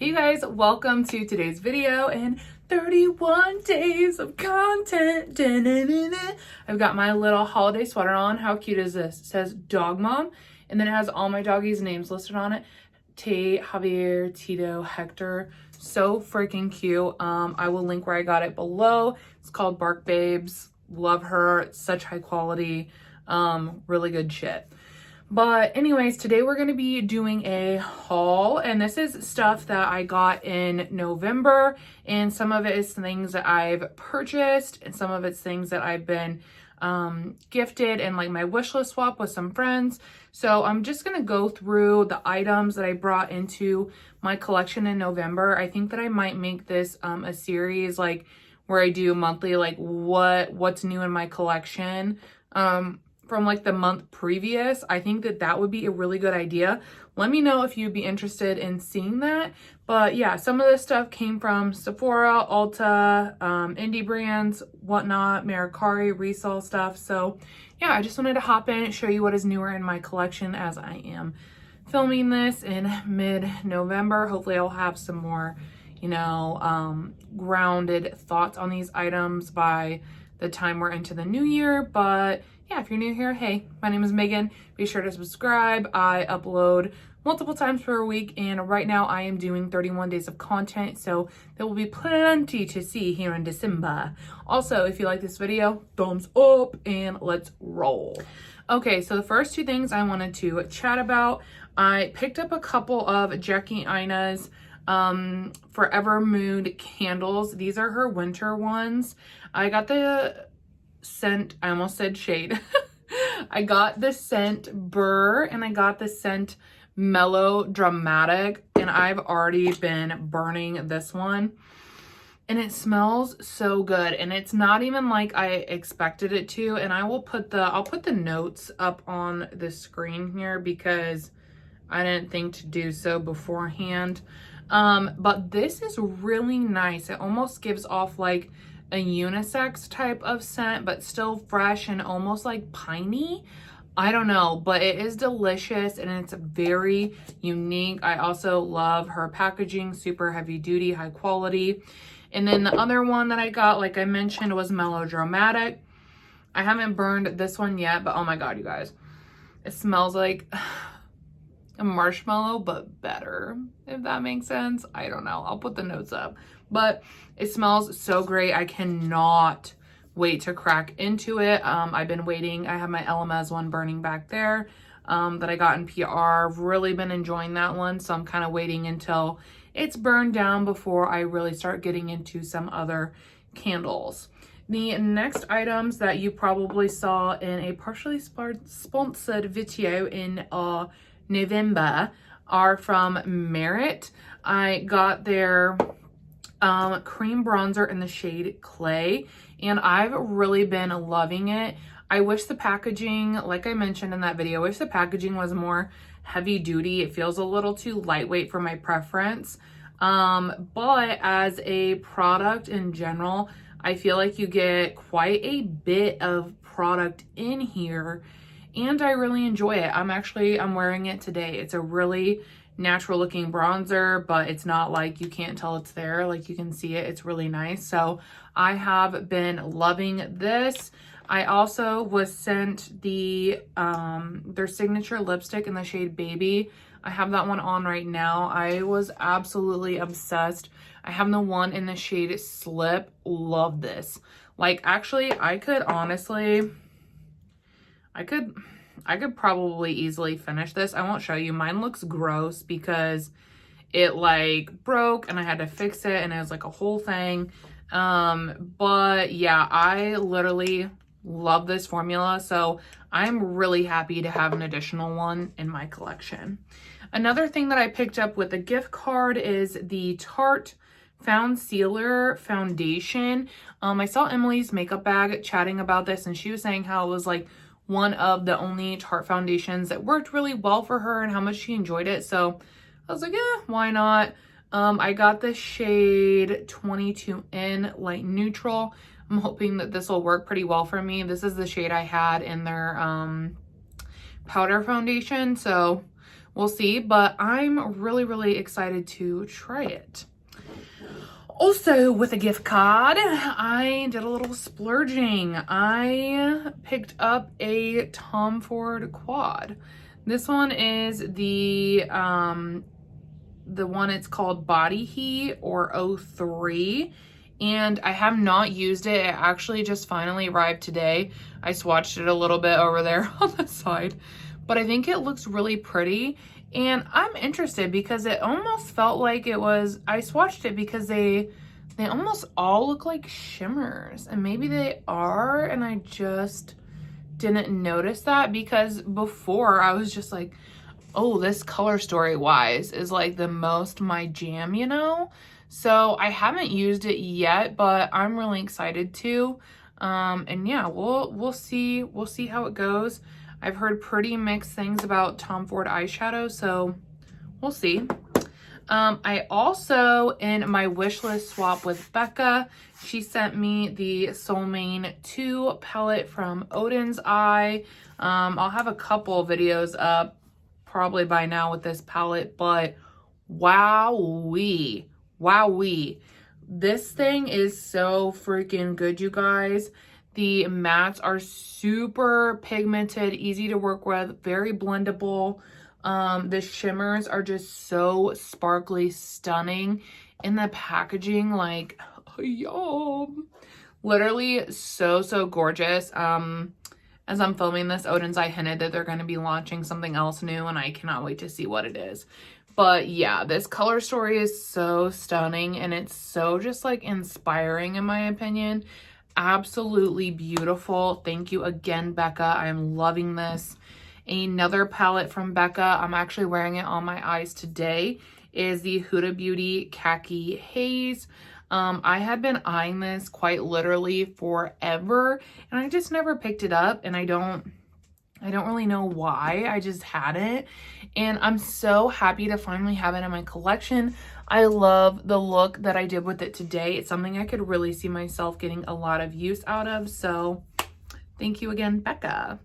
Hey guys, welcome to today's video and 31 days of content. Da-na-na-na. I've got my little holiday sweater on. How cute is this? It says Dog Mom, and then it has all my doggies' names listed on it. Tate, Javier, Tito, Hector. So freaking cute. I will link where I got it below. It's called Bark Babes. Love her. It's such high quality, really good shit. But anyways, today we're going to be doing a haul, and this is stuff that I got in November, and some of it is things that I've purchased, and some of it's things that I've been gifted and like my wish list swap with some friends. So I'm just going to go through the items that I brought into my collection in November. I think that I might make this a series like where I do monthly, like what's new in my collection. From like the month previous. I think that that would be a really good idea. Let me know if you'd be interested in seeing that. But yeah, some of this stuff came from Sephora, Ulta, indie brands, whatnot, Mercari, resale stuff. So yeah, I just wanted to hop in and show you what is newer in my collection as I am filming this in mid-November. Hopefully I'll have some more, grounded thoughts on these items by the time we're into the new year. But yeah, if you're new here, hey, my name is Megan. Be sure to subscribe. I upload multiple times per week, and right now I am doing 31 days of content, so there will be plenty to see here in December. Also, if you like this video, thumbs up, and let's roll. Okay, so the first two things I wanted to chat about, I picked up a couple of Jackie Aina's Forever Mood candles. These are her winter ones. I got the scent, I almost said shade. I got the scent Burr, and I got the scent Mellow Dramatic, and I've already been burning this one, and it smells so good, and it's not even like I expected it to. And I'll put the notes up on the screen here because I didn't think to do so beforehand. But this is really nice. It almost gives off like a unisex type of scent, but still fresh and almost like piney. I don't know, but it is delicious and it's very unique. I also love her packaging, super heavy duty, high quality. And then the other one that I got, like I mentioned, was Mellow Dramatic. I haven't burned this one yet, but oh my god, you guys, it smells like a marshmallow, but better, if that makes sense. I don't know. I'll put the notes up. But it smells so great. I cannot wait to crack into it. I've been waiting. I have my LMS one burning back there that I got in PR. I've really been enjoying that one. So I'm kind of waiting until it's burned down before I really start getting into some other candles. The next items that you probably saw in a partially sponsored video in November are from Merit. I got their cream bronzer in the shade Clay, and I've really been loving it. I wish the packaging, like I mentioned in that video, I wish the packaging was more heavy duty. It feels a little too lightweight for my preference. But as a product in general, I feel like you get quite a bit of product in here, and I really enjoy it. I'm wearing it today. It's a really natural looking bronzer, but it's not like you can't tell it's there. Like you can see it. It's really nice. So I have been loving this. I also was sent their signature lipstick in the shade Baby. I have that one on right now. I was absolutely obsessed. I have the one in the shade Slip. Love this. Like, actually, I could probably easily finish this. I won't show you. Mine looks gross because it like broke and I had to fix it, and it was like a whole thing. But yeah, I literally love this formula. So I'm really happy to have an additional one in my collection. Another thing that I picked up with a gift card is the Tarte Found Sealer foundation. I saw Emily's makeup bag chatting about this, and she was saying how it was like one of the only Tarte foundations that worked really well for her and how much she enjoyed it. So I was like, yeah, why not? I got the shade 22N Light Neutral. I'm hoping that this will work pretty well for me. This is the shade I had in their powder foundation. So we'll see, but I'm really, really excited to try it. Also, with a gift card, I did a little splurging. I picked up a Tom Ford quad. This one is the one, it's called Body Heat or 03. And I have not used it. It actually just finally arrived today. I swatched it a little bit over there on the side, but I think it looks really pretty. And I'm interested because it almost felt like it was, I swatched it because they almost all look like shimmers, and maybe they are, and I just didn't notice that, because before I was just like, oh, this color story wise is like the most my jam, you know? So I haven't used it yet, but I'm really excited to. And yeah, we'll see how it goes. I've heard pretty mixed things about Tom Ford eyeshadow, so we'll see. I also, in my wish list swap with Becca, she sent me the Solman 2 palette from Odin's Eye. I'll have a couple videos up probably by now with this palette, but wowee. This thing is so freaking good, you guys. The mattes are super pigmented, easy to work with, very blendable. The shimmers are just so sparkly, stunning. In the packaging, like, yum. Literally so gorgeous. As I'm filming this, Odin's Eye hinted that they're going to be launching something else new, and I cannot wait to see what it is. But yeah, this color story is so stunning, and it's so just like inspiring in my opinion. Absolutely beautiful. Thank you again, Becca. I'm loving this. Another palette from Becca, I'm actually wearing it on my eyes today, is the Huda Beauty Kaki Haze. I had been eyeing this quite literally forever, and I just never picked it up, and I don't really know why. I just had it, and I'm so happy to finally have it in my collection. I love the look that I did with it today. It's something I could really see myself getting a lot of use out of, so thank you again, Becca.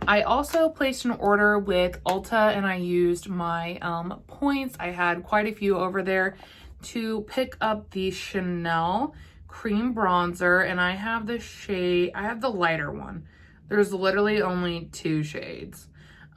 I also placed an order with Ulta, and I used my points. I had quite a few over there to pick up the Chanel cream bronzer, and I have the lighter one. There's literally only 2 shades.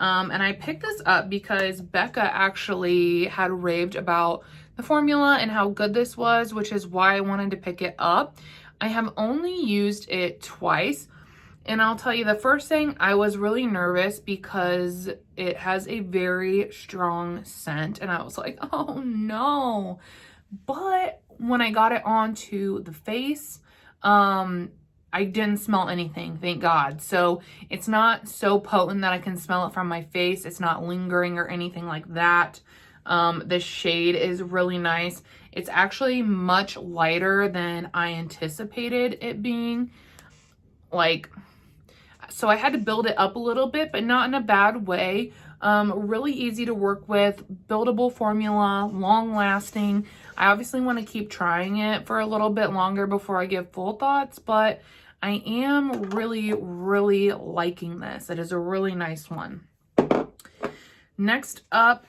And I picked this up because Becca actually had raved about the formula and how good this was, which is why I wanted to pick it up. I have only used it twice, and I'll tell you, the first thing, I was really nervous because it has a very strong scent, and I was like, oh no. But when I got it onto the face, I didn't smell anything, thank God. So it's not so potent that I can smell it from my face. It's not lingering or anything like that. The shade is really nice. It's actually much lighter than I anticipated it being. So I had to build it up a little bit, but not in a bad way. Really easy to work with, buildable formula, long lasting. I obviously want to keep trying it for a little bit longer before I give full thoughts, but I am really liking this. It is a really nice one. Next up,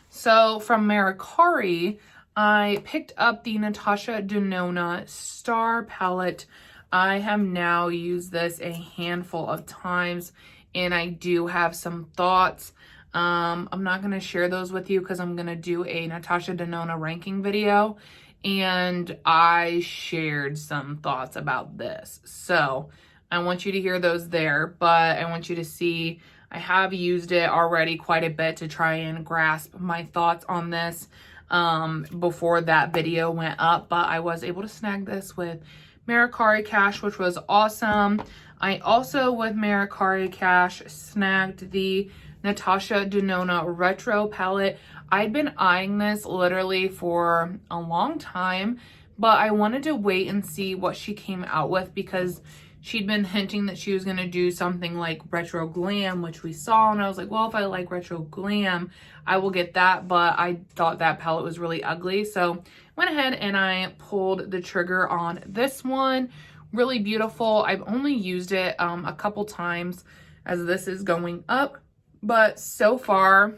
so from Mercari, I picked up the Natasha Denona Star palette. I have now used this a handful of times, and I do have some thoughts. I'm not going to share those with you because I'm going to do a Natasha Denona ranking video, and I shared some thoughts about this. So I want you to hear those there, but I want you to see I have used it already quite a bit to try and grasp my thoughts on this before that video went up, but I was able to snag this with Mercari Cash, which was awesome. I also, with Mercari Cash, snagged the Natasha Denona Retro palette. I'd been eyeing this literally for a long time, but I wanted to wait and see what she came out with because she'd been hinting that she was going to do something like retro glam, which we saw, and I was like, well, if I like retro glam, I will get that, but I thought that palette was really ugly, so went ahead and I pulled the trigger on this one. Really beautiful. I've only used it a couple times as this is going up, But so far,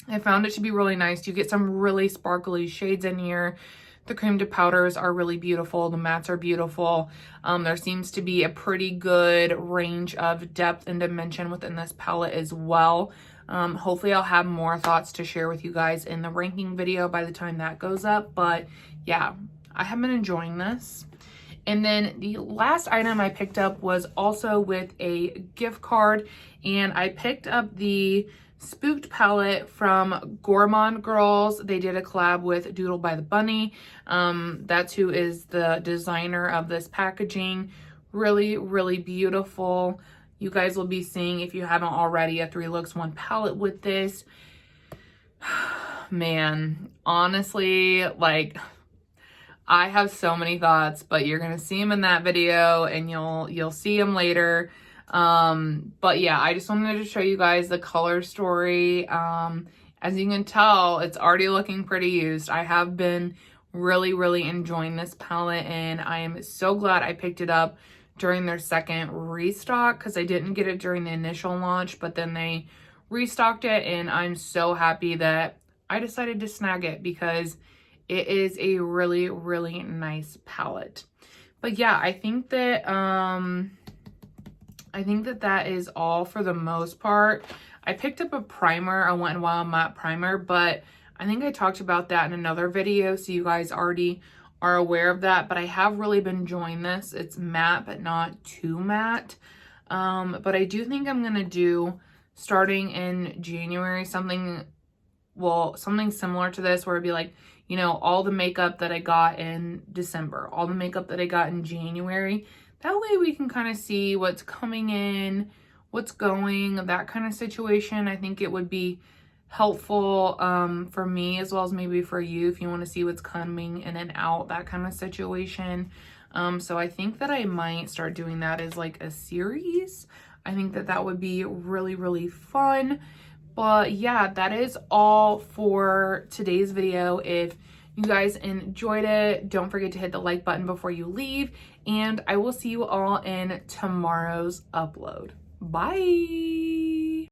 I found it to be really nice. You get some really sparkly shades in here. The cream to powders are really beautiful. The mattes are beautiful. There seems to be a pretty good range of depth and dimension within this palette as well. Hopefully I'll have more thoughts to share with you guys in the ranking video by the time that goes up. But yeah, I have been enjoying this. And then the last item I picked up was also with a gift card, and I picked up the Spooked palette from Gourmand Girls. They did a collab with Doodle by the Bunny. That's who is the designer of this packaging. Really, really beautiful. You guys will be seeing, if you haven't already, a 3 looks 1 palette with this. Man, honestly, like, I have so many thoughts, but you're gonna see them in that video, and you'll see them later. But yeah, I just wanted to show you guys the color story. As you can tell, it's already looking pretty used. I have been really, really enjoying this palette, and I am so glad I picked it up during their second restock, because I didn't get it during the initial launch, but then they restocked it, and I'm so happy that I decided to snag it because it is a really, really nice palette. But yeah, I think that that is all for the most part. I picked up a primer, a Wet n Wild matte primer, but I think I talked about that in another video, so you guys already are aware of that. But I have really been enjoying this. It's matte, but not too matte. But I do think I'm gonna do, starting in January, something similar to this, where it'd be like, you know, all the makeup that I got in December, all the makeup that I got in January. That way we can kind of see what's coming in, what's going, that kind of situation. I think it would be helpful for me, as well as maybe for you, if you want to see what's coming in and out, that kind of situation. So I think that I might start doing that as like a series. I think that that would be really, really fun. But yeah, that is all for today's video. If you guys enjoyed it, don't forget to hit the like button before you leave, and I will see you all in tomorrow's upload. Bye!